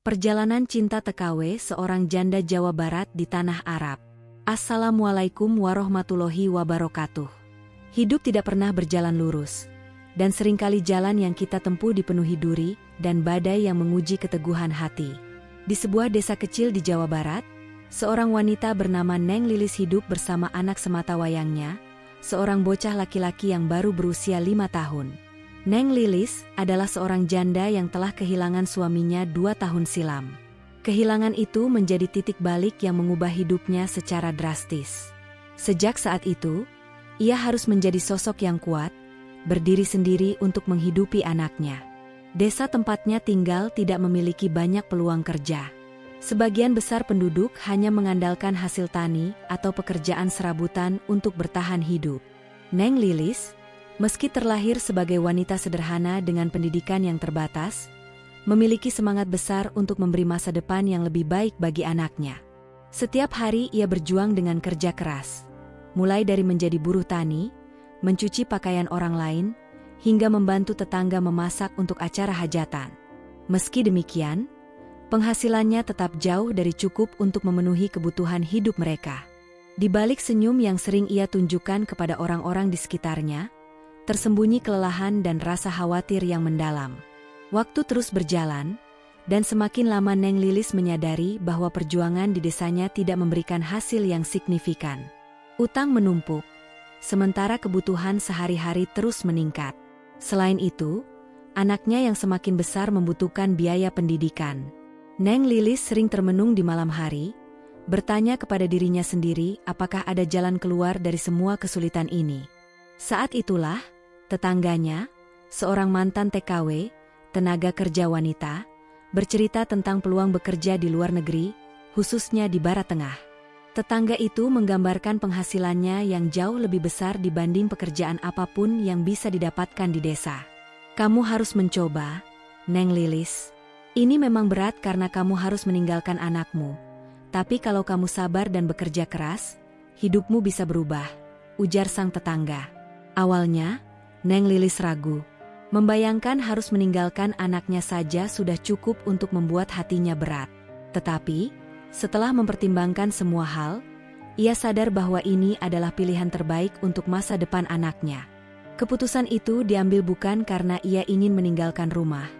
Perjalanan cinta TKW seorang janda Jawa Barat di tanah Arab. Assalamualaikum warahmatullahi wabarakatuh. Hidup tidak pernah berjalan lurus, dan seringkali jalan yang kita tempuh dipenuhi duri dan badai yang menguji keteguhan hati. Di sebuah desa kecil di Jawa Barat, seorang wanita bernama Neng Lilis hidup bersama anak sematawayangnya, seorang bocah laki-laki yang baru berusia 5 tahun. Neng Lilis adalah seorang janda yang telah kehilangan suaminya 2 tahun silam. Kehilangan itu menjadi titik balik yang mengubah hidupnya secara drastis. Sejak saat itu, ia harus menjadi sosok yang kuat, berdiri sendiri untuk menghidupi anaknya. Desa tempatnya tinggal tidak memiliki banyak peluang kerja. Sebagian besar penduduk hanya mengandalkan hasil tani atau pekerjaan serabutan untuk bertahan hidup. Neng Lilis, meski terlahir sebagai wanita sederhana dengan pendidikan yang terbatas, memiliki semangat besar untuk memberi masa depan yang lebih baik bagi anaknya. Setiap hari ia berjuang dengan kerja keras, mulai dari menjadi buruh tani, mencuci pakaian orang lain, hingga membantu tetangga memasak untuk acara hajatan. Meski demikian, penghasilannya tetap jauh dari cukup untuk memenuhi kebutuhan hidup mereka. Di balik senyum yang sering ia tunjukkan kepada orang-orang di sekitarnya, tersembunyi kelelahan dan rasa khawatir yang mendalam. Waktu terus berjalan, dan semakin lama Neng Lilis menyadari bahwa perjuangan di desanya tidak memberikan hasil yang signifikan. Utang menumpuk, sementara kebutuhan sehari-hari terus meningkat. Selain itu, anaknya yang semakin besar membutuhkan biaya pendidikan. Neng Lilis sering termenung di malam hari, bertanya kepada dirinya sendiri apakah ada jalan keluar dari semua kesulitan ini. Saat itulah, tetangganya, seorang mantan TKW, tenaga kerja wanita, bercerita tentang peluang bekerja di luar negeri, khususnya di Barat Tengah. Tetangga itu menggambarkan penghasilannya yang jauh lebih besar dibanding pekerjaan apapun yang bisa didapatkan di desa. "Kamu harus mencoba, Neng Lilis. Ini memang berat karena kamu harus meninggalkan anakmu. Tapi kalau kamu sabar dan bekerja keras, hidupmu bisa berubah," ujar sang tetangga. Awalnya, Neng Lilis ragu. Membayangkan harus meninggalkan anaknya saja sudah cukup untuk membuat hatinya berat. Tetapi, setelah mempertimbangkan semua hal, ia sadar bahwa ini adalah pilihan terbaik untuk masa depan anaknya. Keputusan itu diambil bukan karena ia ingin meninggalkan rumah,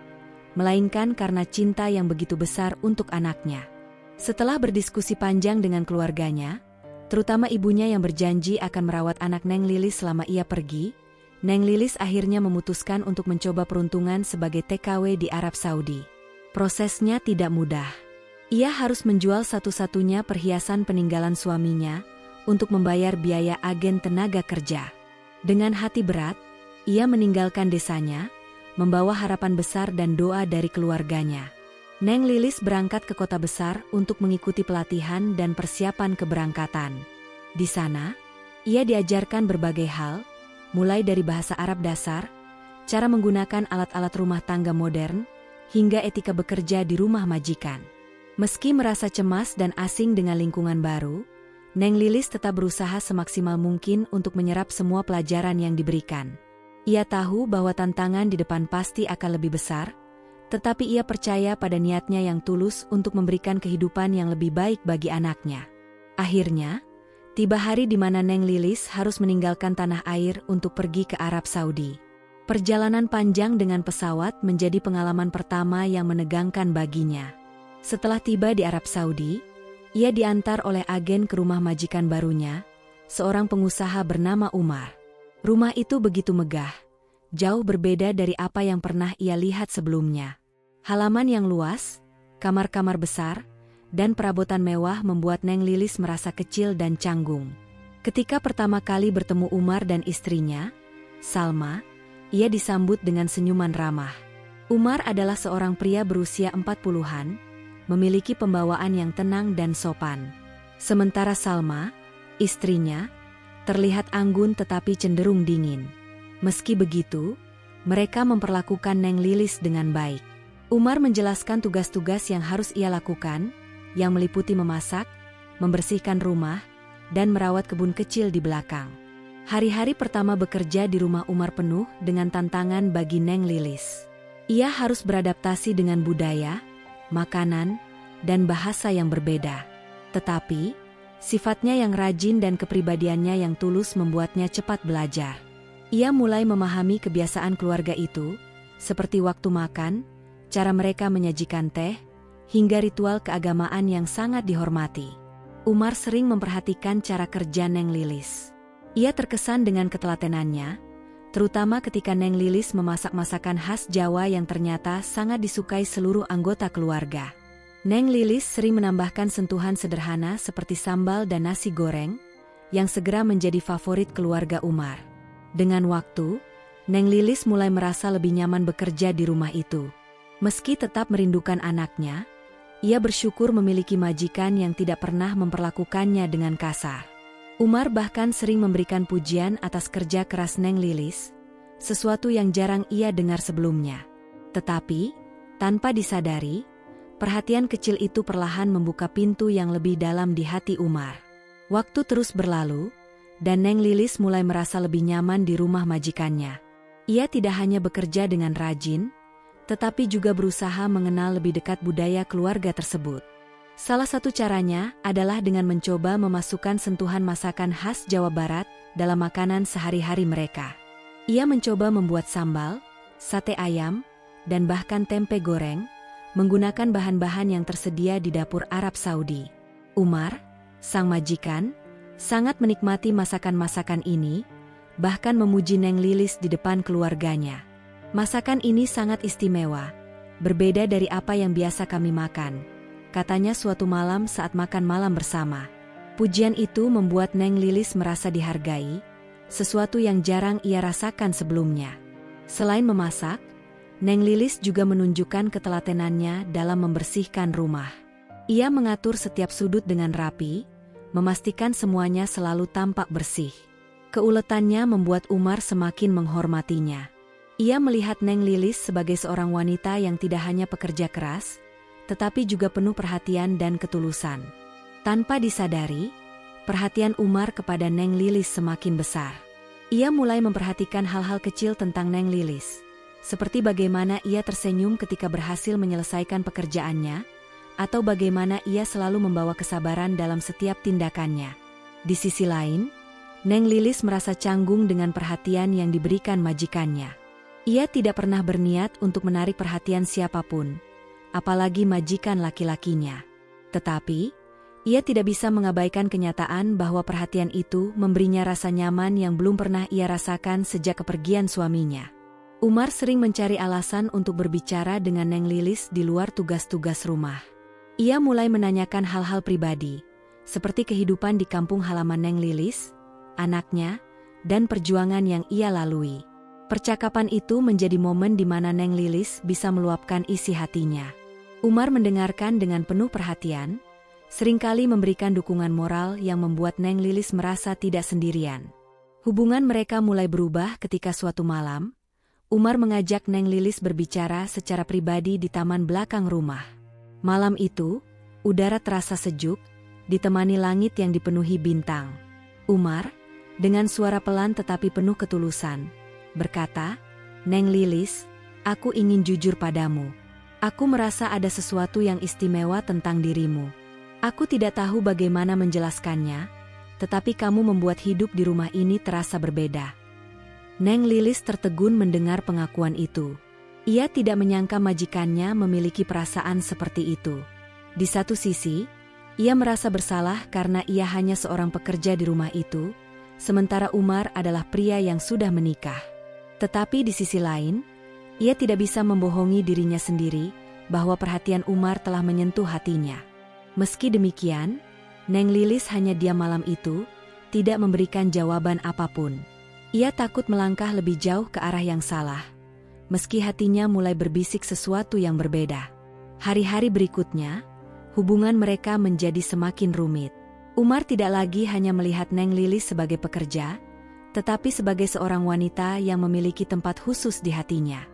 melainkan karena cinta yang begitu besar untuk anaknya. Setelah berdiskusi panjang dengan keluarganya, terutama ibunya yang berjanji akan merawat anak Neng Lilis selama ia pergi, Neng Lilis akhirnya memutuskan untuk mencoba peruntungan sebagai TKW di Arab Saudi. Prosesnya tidak mudah. Ia harus menjual satu-satunya perhiasan peninggalan suaminya untuk membayar biaya agen tenaga kerja. Dengan hati berat, ia meninggalkan desanya, membawa harapan besar dan doa dari keluarganya. Neng Lilis berangkat ke kota besar untuk mengikuti pelatihan dan persiapan keberangkatan. Di sana, ia diajarkan berbagai hal, mulai dari bahasa Arab dasar, cara menggunakan alat-alat rumah tangga modern, hingga etika bekerja di rumah majikan. Meski merasa cemas dan asing dengan lingkungan baru, Neng Lilis tetap berusaha semaksimal mungkin untuk menyerap semua pelajaran yang diberikan. Ia tahu bahwa tantangan di depan pasti akan lebih besar, tetapi ia percaya pada niatnya yang tulus untuk memberikan kehidupan yang lebih baik bagi anaknya. Akhirnya, tiba hari di mana Neng Lilis harus meninggalkan tanah air untuk pergi ke Arab Saudi. Perjalanan panjang dengan pesawat menjadi pengalaman pertama yang menegangkan baginya. Setelah tiba di Arab Saudi, ia diantar oleh agen ke rumah majikan barunya, seorang pengusaha bernama Umar. Rumah itu begitu megah, jauh berbeda dari apa yang pernah ia lihat sebelumnya. Halaman yang luas, kamar-kamar besar, dan perabotan mewah membuat Neng Lilis merasa kecil dan canggung. Ketika pertama kali bertemu Umar dan istrinya, Salma, ia disambut dengan senyuman ramah. Umar adalah seorang pria berusia 40-an, memiliki pembawaan yang tenang dan sopan. Sementara Salma, istrinya, terlihat anggun tetapi cenderung dingin. Meski begitu, mereka memperlakukan Neng Lilis dengan baik. Umar menjelaskan tugas-tugas yang harus ia lakukan, yang meliputi memasak, membersihkan rumah, dan merawat kebun kecil di belakang. Hari-hari pertama bekerja di rumah Umar penuh dengan tantangan bagi Neng Lilis. Ia harus beradaptasi dengan budaya, makanan, dan bahasa yang berbeda. Tetapi, sifatnya yang rajin dan kepribadiannya yang tulus membuatnya cepat belajar. Ia mulai memahami kebiasaan keluarga itu, seperti waktu makan, cara mereka menyajikan teh, hingga ritual keagamaan yang sangat dihormati. Umar sering memperhatikan cara kerja Neng Lilis. Ia terkesan dengan ketelatenannya, terutama ketika Neng Lilis memasak masakan khas Jawa yang ternyata sangat disukai seluruh anggota keluarga. Neng Lilis sering menambahkan sentuhan sederhana seperti sambal dan nasi goreng, yang segera menjadi favorit keluarga Umar. Dengan waktu, Neng Lilis mulai merasa lebih nyaman bekerja di rumah itu. Meski tetap merindukan anaknya, ia bersyukur memiliki majikan yang tidak pernah memperlakukannya dengan kasar. Umar bahkan sering memberikan pujian atas kerja keras Neng Lilis, sesuatu yang jarang ia dengar sebelumnya. Tetapi, tanpa disadari, perhatian kecil itu perlahan membuka pintu yang lebih dalam di hati Umar. Waktu terus berlalu, dan Neng Lilis mulai merasa lebih nyaman di rumah majikannya. Ia tidak hanya bekerja dengan rajin, tetapi juga berusaha mengenal lebih dekat budaya keluarga tersebut. Salah satu caranya adalah dengan mencoba memasukkan sentuhan masakan khas Jawa Barat dalam makanan sehari-hari mereka. Ia mencoba membuat sambal, sate ayam, dan bahkan tempe goreng, menggunakan bahan-bahan yang tersedia di dapur Arab Saudi. Umar, sang majikan, sangat menikmati masakan-masakan ini, bahkan memuji Neng Lilis di depan keluarganya. Masakan ini sangat istimewa, berbeda dari apa yang biasa kami makan, katanya suatu malam saat makan malam bersama. Pujian itu membuat Neng Lilis merasa dihargai, sesuatu yang jarang ia rasakan sebelumnya. Selain memasak, Neng Lilis juga menunjukkan ketelatenannya dalam membersihkan rumah. Ia mengatur setiap sudut dengan rapi, memastikan semuanya selalu tampak bersih. Keuletannya membuat Umar semakin menghormatinya. Ia melihat Neng Lilis sebagai seorang wanita yang tidak hanya pekerja keras, tetapi juga penuh perhatian dan ketulusan. Tanpa disadari, perhatian Umar kepada Neng Lilis semakin besar. Ia mulai memperhatikan hal-hal kecil tentang Neng Lilis, seperti bagaimana ia tersenyum ketika berhasil menyelesaikan pekerjaannya, atau bagaimana ia selalu membawa kesabaran dalam setiap tindakannya. Di sisi lain, Neng Lilis merasa canggung dengan perhatian yang diberikan majikannya. Ia tidak pernah berniat untuk menarik perhatian siapapun, apalagi majikan laki-lakinya. Tetapi, ia tidak bisa mengabaikan kenyataan bahwa perhatian itu memberinya rasa nyaman yang belum pernah ia rasakan sejak kepergian suaminya. Umar sering mencari alasan untuk berbicara dengan Neng Lilis di luar tugas-tugas rumah. Ia mulai menanyakan hal-hal pribadi, seperti kehidupan di kampung halaman Neng Lilis, anaknya, dan perjuangan yang ia lalui. Percakapan itu menjadi momen di mana Neng Lilis bisa meluapkan isi hatinya. Umar mendengarkan dengan penuh perhatian, seringkali memberikan dukungan moral yang membuat Neng Lilis merasa tidak sendirian. Hubungan mereka mulai berubah ketika suatu malam, Umar mengajak Neng Lilis berbicara secara pribadi di taman belakang rumah. Malam itu, udara terasa sejuk, ditemani langit yang dipenuhi bintang. Umar, dengan suara pelan tetapi penuh ketulusan, berkata, "Neng Lilis, aku ingin jujur padamu. Aku merasa ada sesuatu yang istimewa tentang dirimu. Aku tidak tahu bagaimana menjelaskannya, tetapi kamu membuat hidup di rumah ini terasa berbeda." Neng Lilis tertegun mendengar pengakuan itu. Ia tidak menyangka majikannya memiliki perasaan seperti itu. Di satu sisi, ia merasa bersalah karena ia hanya seorang pekerja di rumah itu, sementara Umar adalah pria yang sudah menikah. Tetapi di sisi lain, ia tidak bisa membohongi dirinya sendiri bahwa perhatian Umar telah menyentuh hatinya. Meski demikian, Neng Lilis hanya diam malam itu, tidak memberikan jawaban apapun. Ia takut melangkah lebih jauh ke arah yang salah, meski hatinya mulai berbisik sesuatu yang berbeda. Hari-hari berikutnya, hubungan mereka menjadi semakin rumit. Umar tidak lagi hanya melihat Neng Lilis sebagai pekerja, tetapi sebagai seorang wanita yang memiliki tempat khusus di hatinya.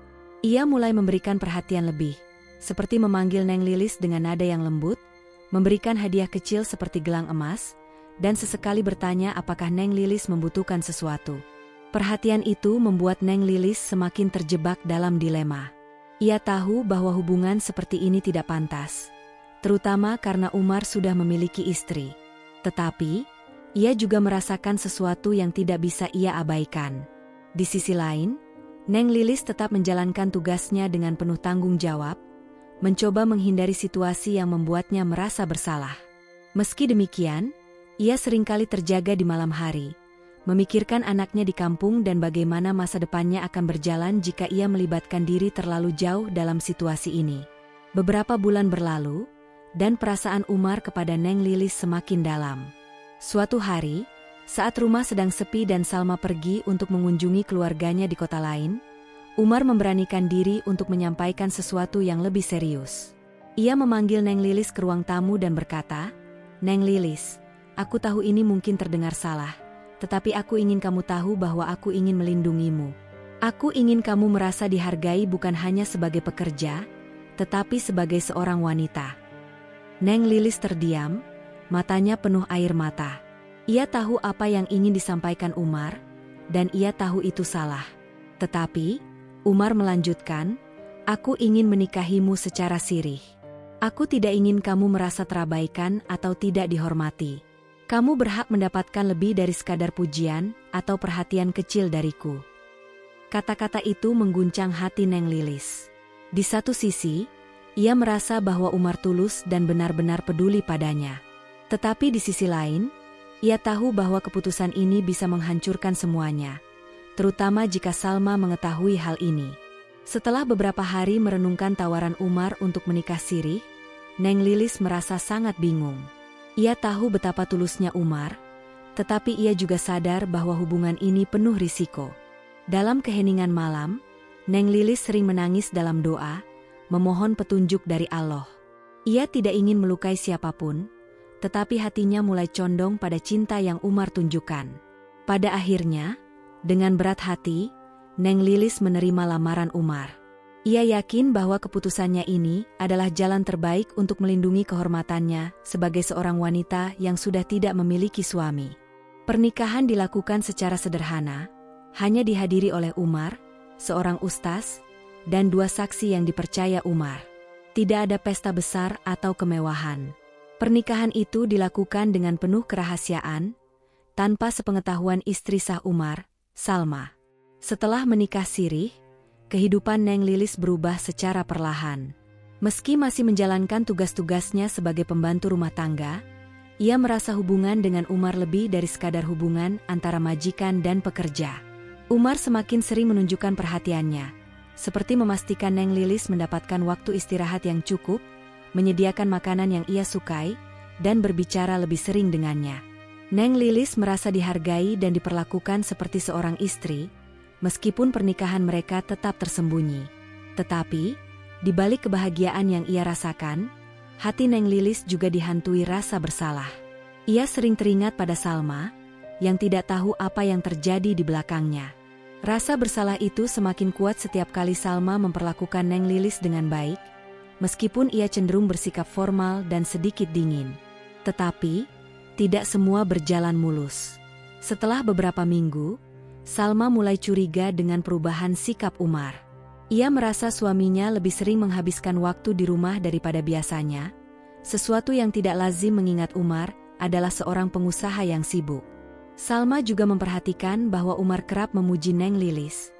Ia mulai memberikan perhatian lebih, seperti memanggil Neng Lilis dengan nada yang lembut, memberikan hadiah kecil seperti gelang emas, dan sesekali bertanya apakah Neng Lilis membutuhkan sesuatu. Perhatian itu membuat Neng Lilis semakin terjebak dalam dilema. Ia tahu bahwa hubungan seperti ini tidak pantas, terutama karena Umar sudah memiliki istri. Tetapi, ia juga merasakan sesuatu yang tidak bisa ia abaikan. Di sisi lain, Neng Lilis tetap menjalankan tugasnya dengan penuh tanggung jawab, mencoba menghindari situasi yang membuatnya merasa bersalah. Meski demikian, ia seringkali terjaga di malam hari, memikirkan anaknya di kampung dan bagaimana masa depannya akan berjalan jika ia melibatkan diri terlalu jauh dalam situasi ini. Beberapa bulan berlalu, dan perasaan Umar kepada Neng Lilis semakin dalam. Suatu hari, saat rumah sedang sepi dan Salma pergi untuk mengunjungi keluarganya di kota lain, Umar memberanikan diri untuk menyampaikan sesuatu yang lebih serius. Ia memanggil Neng Lilis ke ruang tamu dan berkata, "Neng Lilis, aku tahu ini mungkin terdengar salah, tetapi aku ingin kamu tahu bahwa aku ingin melindungimu. Aku ingin kamu merasa dihargai bukan hanya sebagai pekerja, tetapi sebagai seorang wanita." Neng Lilis terdiam, matanya penuh air mata. Ia tahu apa yang ingin disampaikan Umar, dan ia tahu itu salah. Tetapi, Umar melanjutkan, "Aku ingin menikahimu secara sirih. Aku tidak ingin kamu merasa terabaikan atau tidak dihormati. Kamu berhak mendapatkan lebih dari sekadar pujian atau perhatian kecil dariku." Kata-kata itu mengguncang hati Neng Lilis. Di satu sisi, ia merasa bahwa Umar tulus dan benar-benar peduli padanya. Tetapi di sisi lain, ia tahu bahwa keputusan ini bisa menghancurkan semuanya, terutama jika Salma mengetahui hal ini. Setelah beberapa hari merenungkan tawaran Umar untuk menikah sirih, Neng Lilis merasa sangat bingung. Ia tahu betapa tulusnya Umar, tetapi ia juga sadar bahwa hubungan ini penuh risiko. Dalam keheningan malam, Neng Lilis sering menangis dalam doa, memohon petunjuk dari Allah. Ia tidak ingin melukai siapapun, tetapi hatinya mulai condong pada cinta yang Umar tunjukkan. Pada akhirnya, dengan berat hati, Neng Lilis menerima lamaran Umar. Ia yakin bahwa keputusannya ini adalah jalan terbaik untuk melindungi kehormatannya sebagai seorang wanita yang sudah tidak memiliki suami. Pernikahan dilakukan secara sederhana, hanya dihadiri oleh Umar, seorang ustaz, dan 2 saksi yang dipercaya Umar. Tidak ada pesta besar atau kemewahan. Pernikahan itu dilakukan dengan penuh kerahasiaan, tanpa sepengetahuan istri sah Umar, Salma. Setelah menikah sirih, kehidupan Neng Lilis berubah secara perlahan. Meski masih menjalankan tugas-tugasnya sebagai pembantu rumah tangga, ia merasa hubungan dengan Umar lebih dari sekadar hubungan antara majikan dan pekerja. Umar semakin sering menunjukkan perhatiannya, seperti memastikan Neng Lilis mendapatkan waktu istirahat yang cukup, menyediakan makanan yang ia sukai, dan berbicara lebih sering dengannya. Neng Lilis merasa dihargai dan diperlakukan seperti seorang istri, meskipun pernikahan mereka tetap tersembunyi. Tetapi, di balik kebahagiaan yang ia rasakan, hati Neng Lilis juga dihantui rasa bersalah. Ia sering teringat pada Salma, yang tidak tahu apa yang terjadi di belakangnya. Rasa bersalah itu semakin kuat setiap kali Salma memperlakukan Neng Lilis dengan baik, meskipun ia cenderung bersikap formal dan sedikit dingin. Tetapi, tidak semua berjalan mulus. Setelah beberapa minggu, Salma mulai curiga dengan perubahan sikap Umar. Ia merasa suaminya lebih sering menghabiskan waktu di rumah daripada biasanya, sesuatu yang tidak lazim mengingat Umar adalah seorang pengusaha yang sibuk. Salma juga memperhatikan bahwa Umar kerap memuji Neng Lilis,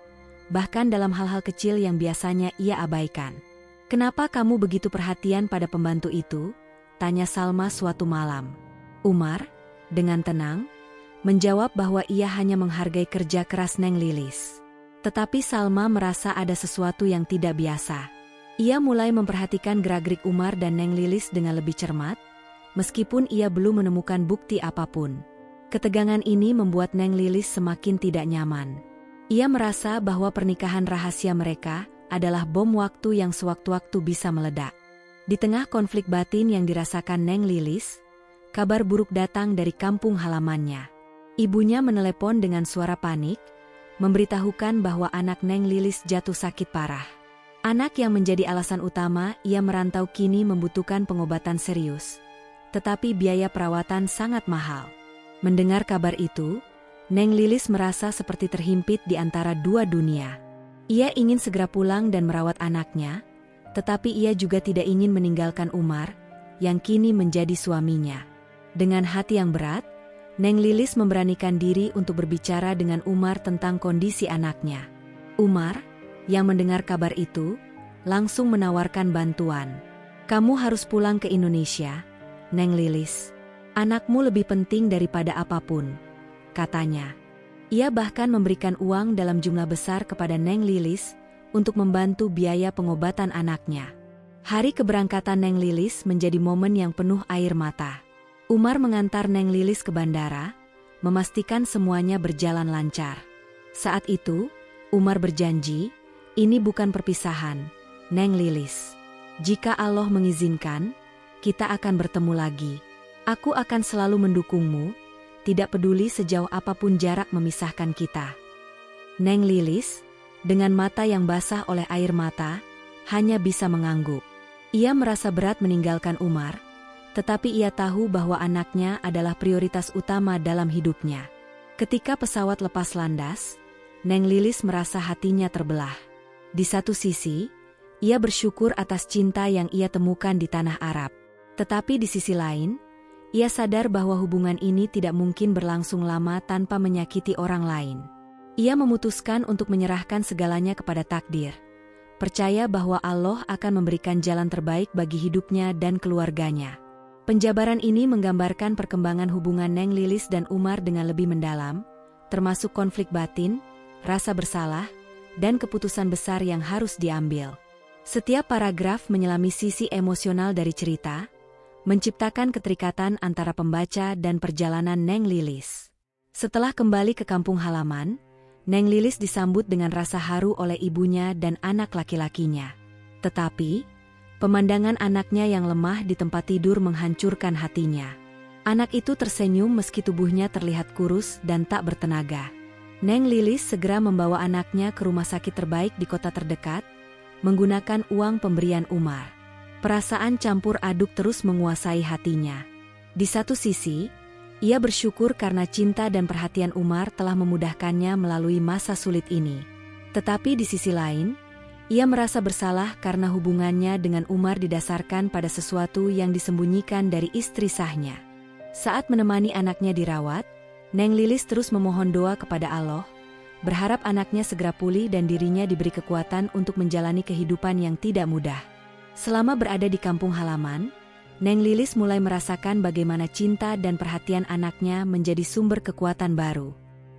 bahkan dalam hal-hal kecil yang biasanya ia abaikan. "Kenapa kamu begitu perhatian pada pembantu itu?" tanya Salma suatu malam. Umar, dengan tenang, menjawab bahwa ia hanya menghargai kerja keras Neng Lilis. Tetapi Salma merasa ada sesuatu yang tidak biasa. Ia mulai memperhatikan gerak-gerik Umar dan Neng Lilis dengan lebih cermat, meskipun ia belum menemukan bukti apapun. Ketegangan ini membuat Neng Lilis semakin tidak nyaman. Ia merasa bahwa pernikahan rahasia mereka adalah bom waktu yang sewaktu-waktu bisa meledak. Di tengah konflik batin yang dirasakan Neng Lilis, kabar buruk datang dari kampung halamannya. Ibunya menelepon dengan suara panik, memberitahukan bahwa anak Neng Lilis jatuh sakit parah. Anak yang menjadi alasan utama ia merantau kini membutuhkan pengobatan serius, tetapi biaya perawatan sangat mahal. Mendengar kabar itu, Neng Lilis merasa seperti terhimpit di antara 2 dunia. Ia ingin segera pulang dan merawat anaknya, tetapi ia juga tidak ingin meninggalkan Umar, yang kini menjadi suaminya. Dengan hati yang berat, Neng Lilis memberanikan diri untuk berbicara dengan Umar tentang kondisi anaknya. Umar, yang mendengar kabar itu, langsung menawarkan bantuan. "Kamu harus pulang ke Indonesia, Neng Lilis. Anakmu lebih penting daripada apapun," katanya. Ia bahkan memberikan uang dalam jumlah besar kepada Neng Lilis untuk membantu biaya pengobatan anaknya. Hari keberangkatan Neng Lilis menjadi momen yang penuh air mata. Umar mengantar Neng Lilis ke bandara, memastikan semuanya berjalan lancar. Saat itu, Umar berjanji, "Ini bukan perpisahan, Neng Lilis. Jika Allah mengizinkan, kita akan bertemu lagi. Aku akan selalu mendukungmu, tidak peduli sejauh apapun jarak memisahkan kita." Neng Lilis, dengan mata yang basah oleh air mata, hanya bisa mengangguk. Ia merasa berat meninggalkan Umar, tetapi ia tahu bahwa anaknya adalah prioritas utama dalam hidupnya. Ketika pesawat lepas landas, Neng Lilis merasa hatinya terbelah. Di satu sisi, ia bersyukur atas cinta yang ia temukan di tanah Arab. Tetapi di sisi lain, ia sadar bahwa hubungan ini tidak mungkin berlangsung lama tanpa menyakiti orang lain. Ia memutuskan untuk menyerahkan segalanya kepada takdir, percaya bahwa Allah akan memberikan jalan terbaik bagi hidupnya dan keluarganya. Penjabaran ini menggambarkan perkembangan hubungan Neng Lilis dan Umar dengan lebih mendalam, termasuk konflik batin, rasa bersalah, dan keputusan besar yang harus diambil. Setiap paragraf menyelami sisi emosional dari cerita, menciptakan keterikatan antara pembaca dan perjalanan Neng Lilis. Setelah kembali ke kampung halaman, Neng Lilis disambut dengan rasa haru oleh ibunya dan anak laki-lakinya. Tetapi, pemandangan anaknya yang lemah di tempat tidur menghancurkan hatinya. Anak itu tersenyum meski tubuhnya terlihat kurus dan tak bertenaga. Neng Lilis segera membawa anaknya ke rumah sakit terbaik di kota terdekat, menggunakan uang pemberian Umar. Perasaan campur aduk terus menguasai hatinya. Di satu sisi, ia bersyukur karena cinta dan perhatian Umar telah memudahkannya melalui masa sulit ini. Tetapi di sisi lain, ia merasa bersalah karena hubungannya dengan Umar didasarkan pada sesuatu yang disembunyikan dari istri sahnya. Saat menemani anaknya dirawat, Neng Lilis terus memohon doa kepada Allah, berharap anaknya segera pulih dan dirinya diberi kekuatan untuk menjalani kehidupan yang tidak mudah. Selama berada di kampung halaman, Neng Lilis mulai merasakan bagaimana cinta dan perhatian anaknya menjadi sumber kekuatan baru.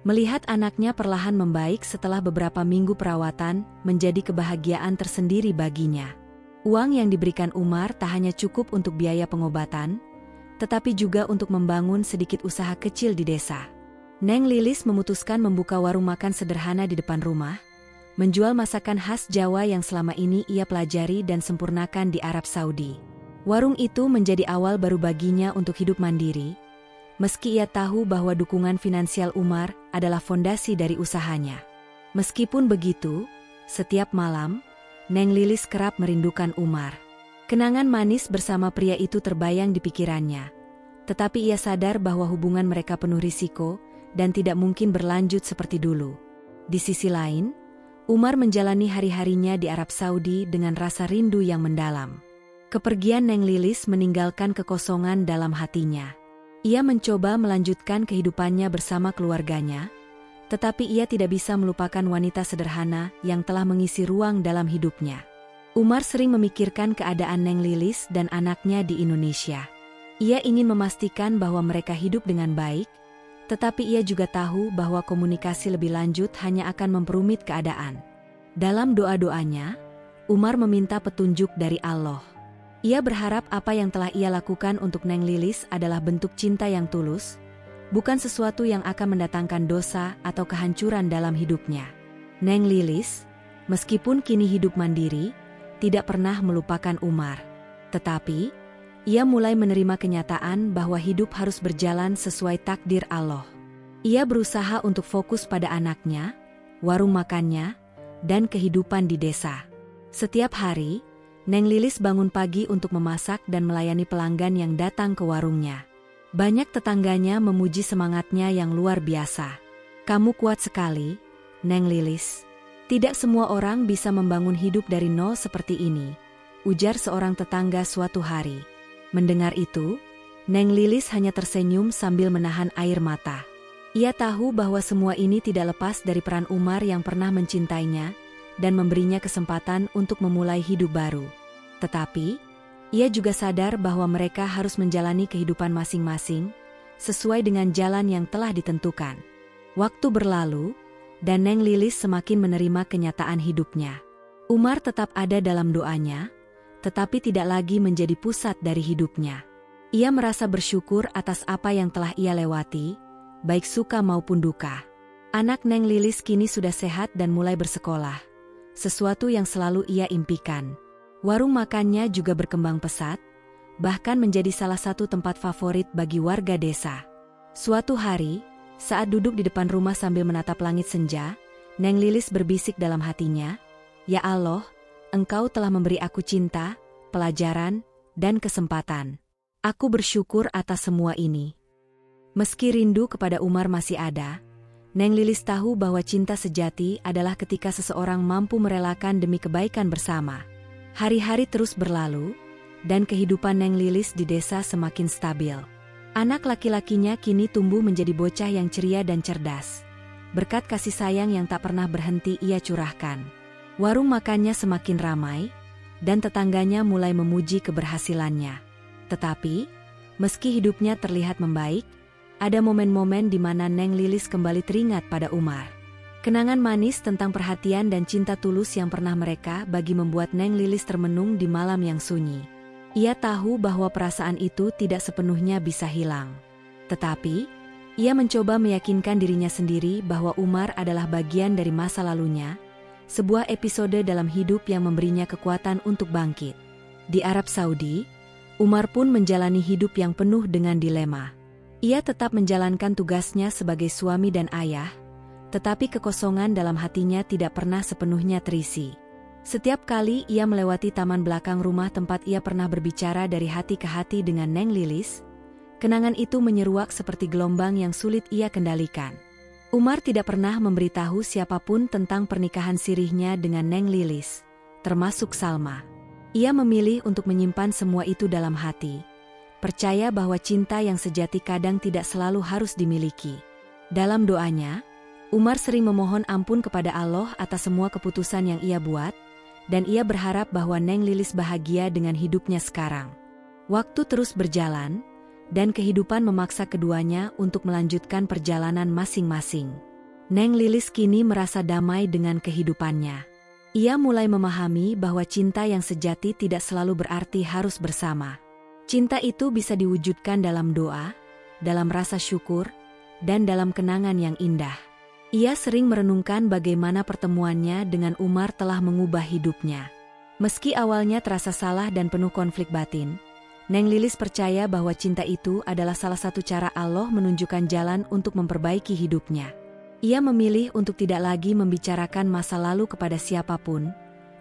Melihat anaknya perlahan membaik setelah beberapa minggu perawatan menjadi kebahagiaan tersendiri baginya. Uang yang diberikan Umar tak hanya cukup untuk biaya pengobatan, tetapi juga untuk membangun sedikit usaha kecil di desa. Neng Lilis memutuskan membuka warung makan sederhana di depan rumah, menjual masakan khas Jawa yang selama ini ia pelajari dan sempurnakan di Arab Saudi. Warung itu menjadi awal baru baginya untuk hidup mandiri, meski ia tahu bahwa dukungan finansial Umar adalah fondasi dari usahanya. Meskipun begitu, setiap malam, Neng Lilis kerap merindukan Umar. Kenangan manis bersama pria itu terbayang di pikirannya, tetapi ia sadar bahwa hubungan mereka penuh risiko dan tidak mungkin berlanjut seperti dulu. Di sisi lain, Umar menjalani hari-harinya di Arab Saudi dengan rasa rindu yang mendalam. Kepergian Neng Lilis meninggalkan kekosongan dalam hatinya. Ia mencoba melanjutkan kehidupannya bersama keluarganya, tetapi ia tidak bisa melupakan wanita sederhana yang telah mengisi ruang dalam hidupnya. Umar sering memikirkan keadaan Neng Lilis dan anaknya di Indonesia. Ia ingin memastikan bahwa mereka hidup dengan baik, tetapi ia juga tahu bahwa komunikasi lebih lanjut hanya akan memperumit keadaan. Dalam doa-doanya, Umar meminta petunjuk dari Allah. Ia berharap apa yang telah ia lakukan untuk Neng Lilis adalah bentuk cinta yang tulus, bukan sesuatu yang akan mendatangkan dosa atau kehancuran dalam hidupnya. Neng Lilis, meskipun kini hidup mandiri, tidak pernah melupakan Umar. Tetapi, ia mulai menerima kenyataan bahwa hidup harus berjalan sesuai takdir Allah. Ia berusaha untuk fokus pada anaknya, warung makannya, dan kehidupan di desa. Setiap hari, Neng Lilis bangun pagi untuk memasak dan melayani pelanggan yang datang ke warungnya. Banyak tetangganya memuji semangatnya yang luar biasa. "Kamu kuat sekali, Neng Lilis. Tidak semua orang bisa membangun hidup dari nol seperti ini, ujar seorang tetangga suatu hari. Mendengar itu, Neng Lilis hanya tersenyum sambil menahan air mata. Ia tahu bahwa semua ini tidak lepas dari peran Umar yang pernah mencintainya dan memberinya kesempatan untuk memulai hidup baru. Tetapi, ia juga sadar bahwa mereka harus menjalani kehidupan masing-masing sesuai dengan jalan yang telah ditentukan. Waktu berlalu, dan Neng Lilis semakin menerima kenyataan hidupnya. Umar tetap ada dalam doanya, tetapi tidak lagi menjadi pusat dari hidupnya. Ia merasa bersyukur atas apa yang telah ia lewati, baik suka maupun duka. Anak Neng Lilis kini sudah sehat dan mulai bersekolah, sesuatu yang selalu ia impikan. Warung makannya juga berkembang pesat, bahkan menjadi salah satu tempat favorit bagi warga desa. Suatu hari, saat duduk di depan rumah sambil menatap langit senja, Neng Lilis berbisik dalam hatinya, "Ya Allah, Engkau telah memberi aku cinta, pelajaran, dan kesempatan. Aku bersyukur atas semua ini." Meski rindu kepada Umar masih ada, Neng Lilis tahu bahwa cinta sejati adalah ketika seseorang mampu merelakan demi kebaikan bersama. Hari-hari terus berlalu, dan kehidupan Neng Lilis di desa semakin stabil. Anak laki-lakinya kini tumbuh menjadi bocah yang ceria dan cerdas. Berkat kasih sayang yang tak pernah berhenti ia curahkan. Warung makannya semakin ramai, dan tetangganya mulai memuji keberhasilannya. Tetapi, meski hidupnya terlihat membaik, ada momen-momen di mana Neng Lilis kembali teringat pada Umar. Kenangan manis tentang perhatian dan cinta tulus yang pernah mereka bagi membuat Neng Lilis termenung di malam yang sunyi. Ia tahu bahwa perasaan itu tidak sepenuhnya bisa hilang. Tetapi, ia mencoba meyakinkan dirinya sendiri bahwa Umar adalah bagian dari masa lalunya, sebuah episode dalam hidup yang memberinya kekuatan untuk bangkit. Di Arab Saudi, Umar pun menjalani hidup yang penuh dengan dilema. Ia tetap menjalankan tugasnya sebagai suami dan ayah, tetapi kekosongan dalam hatinya tidak pernah sepenuhnya terisi. Setiap kali ia melewati taman belakang rumah tempat ia pernah berbicara dari hati ke hati dengan Neng Lilis, kenangan itu menyeruak seperti gelombang yang sulit ia kendalikan. Umar tidak pernah memberitahu siapapun tentang pernikahan sirihnya dengan Neng Lilis, termasuk Salma. Ia memilih untuk menyimpan semua itu dalam hati, percaya bahwa cinta yang sejati kadang tidak selalu harus dimiliki. Dalam doanya, Umar sering memohon ampun kepada Allah atas semua keputusan yang ia buat, dan ia berharap bahwa Neng Lilis bahagia dengan hidupnya sekarang. Waktu terus berjalan, dan kehidupan memaksa keduanya untuk melanjutkan perjalanan masing-masing. Neng Lilis kini merasa damai dengan kehidupannya. Ia mulai memahami bahwa cinta yang sejati tidak selalu berarti harus bersama. Cinta itu bisa diwujudkan dalam doa, dalam rasa syukur, dan dalam kenangan yang indah. Ia sering merenungkan bagaimana pertemuannya dengan Umar telah mengubah hidupnya. Meski awalnya terasa salah dan penuh konflik batin, Neng Lilis percaya bahwa cinta itu adalah salah satu cara Allah menunjukkan jalan untuk memperbaiki hidupnya. Ia memilih untuk tidak lagi membicarakan masa lalu kepada siapapun,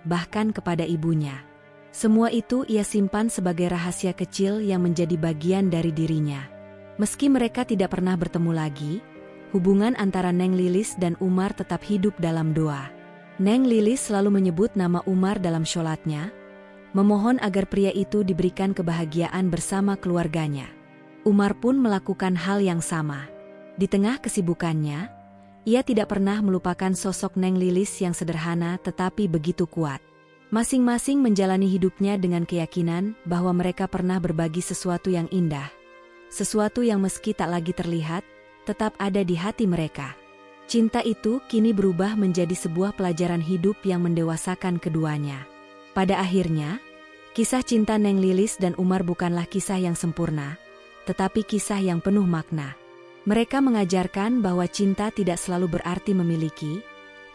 bahkan kepada ibunya. Semua itu ia simpan sebagai rahasia kecil yang menjadi bagian dari dirinya. Meski mereka tidak pernah bertemu lagi, hubungan antara Neng Lilis dan Umar tetap hidup dalam doa. Neng Lilis selalu menyebut nama Umar dalam sholatnya, memohon agar pria itu diberikan kebahagiaan bersama keluarganya. Umar pun melakukan hal yang sama. Di tengah kesibukannya, ia tidak pernah melupakan sosok Neng Lilis yang sederhana tetapi begitu kuat. Masing-masing menjalani hidupnya dengan keyakinan bahwa mereka pernah berbagi sesuatu yang indah, sesuatu yang meski tak lagi terlihat, tetap ada di hati mereka. Cinta itu kini berubah menjadi sebuah pelajaran hidup yang mendewasakan keduanya. Pada akhirnya, kisah cinta Neng Lilis dan Umar bukanlah kisah yang sempurna, tetapi kisah yang penuh makna. Mereka mengajarkan bahwa cinta tidak selalu berarti memiliki,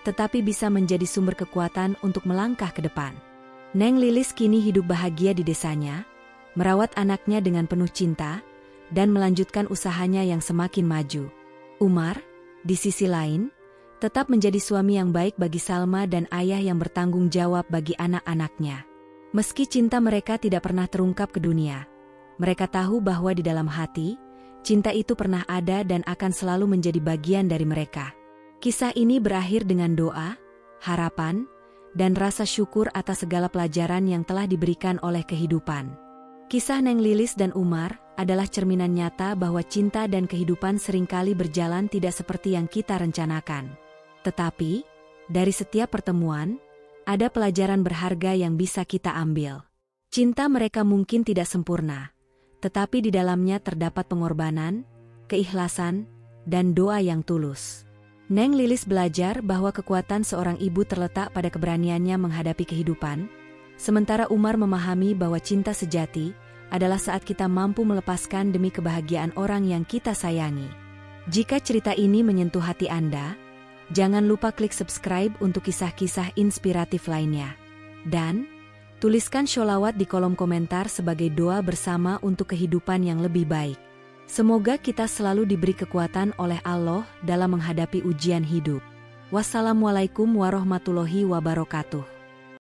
tetapi bisa menjadi sumber kekuatan untuk melangkah ke depan. Neng Lilis kini hidup bahagia di desanya, merawat anaknya dengan penuh cinta, dan melanjutkan usahanya yang semakin maju. Umar, di sisi lain, tetap menjadi suami yang baik bagi Salma dan ayah yang bertanggung jawab bagi anak-anaknya. Meski cinta mereka tidak pernah terungkap ke dunia, mereka tahu bahwa di dalam hati, cinta itu pernah ada dan akan selalu menjadi bagian dari mereka. Kisah ini berakhir dengan doa, harapan, dan rasa syukur atas segala pelajaran yang telah diberikan oleh kehidupan. Kisah Neng Lilis dan Umar adalah cerminan nyata bahwa cinta dan kehidupan seringkali berjalan tidak seperti yang kita rencanakan. Tetapi, dari setiap pertemuan, ada pelajaran berharga yang bisa kita ambil. Cinta mereka mungkin tidak sempurna, tetapi di dalamnya terdapat pengorbanan, keikhlasan, dan doa yang tulus. Neng Lilis belajar bahwa kekuatan seorang ibu terletak pada keberaniannya menghadapi kehidupan, sementara Umar memahami bahwa cinta sejati adalah saat kita mampu melepaskan demi kebahagiaan orang yang kita sayangi. Jika cerita ini menyentuh hati Anda, jangan lupa klik subscribe untuk kisah-kisah inspiratif lainnya. Dan, tuliskan sholawat di kolom komentar sebagai doa bersama untuk kehidupan yang lebih baik. Semoga kita selalu diberi kekuatan oleh Allah dalam menghadapi ujian hidup. Wassalamualaikum warahmatullahi wabarakatuh.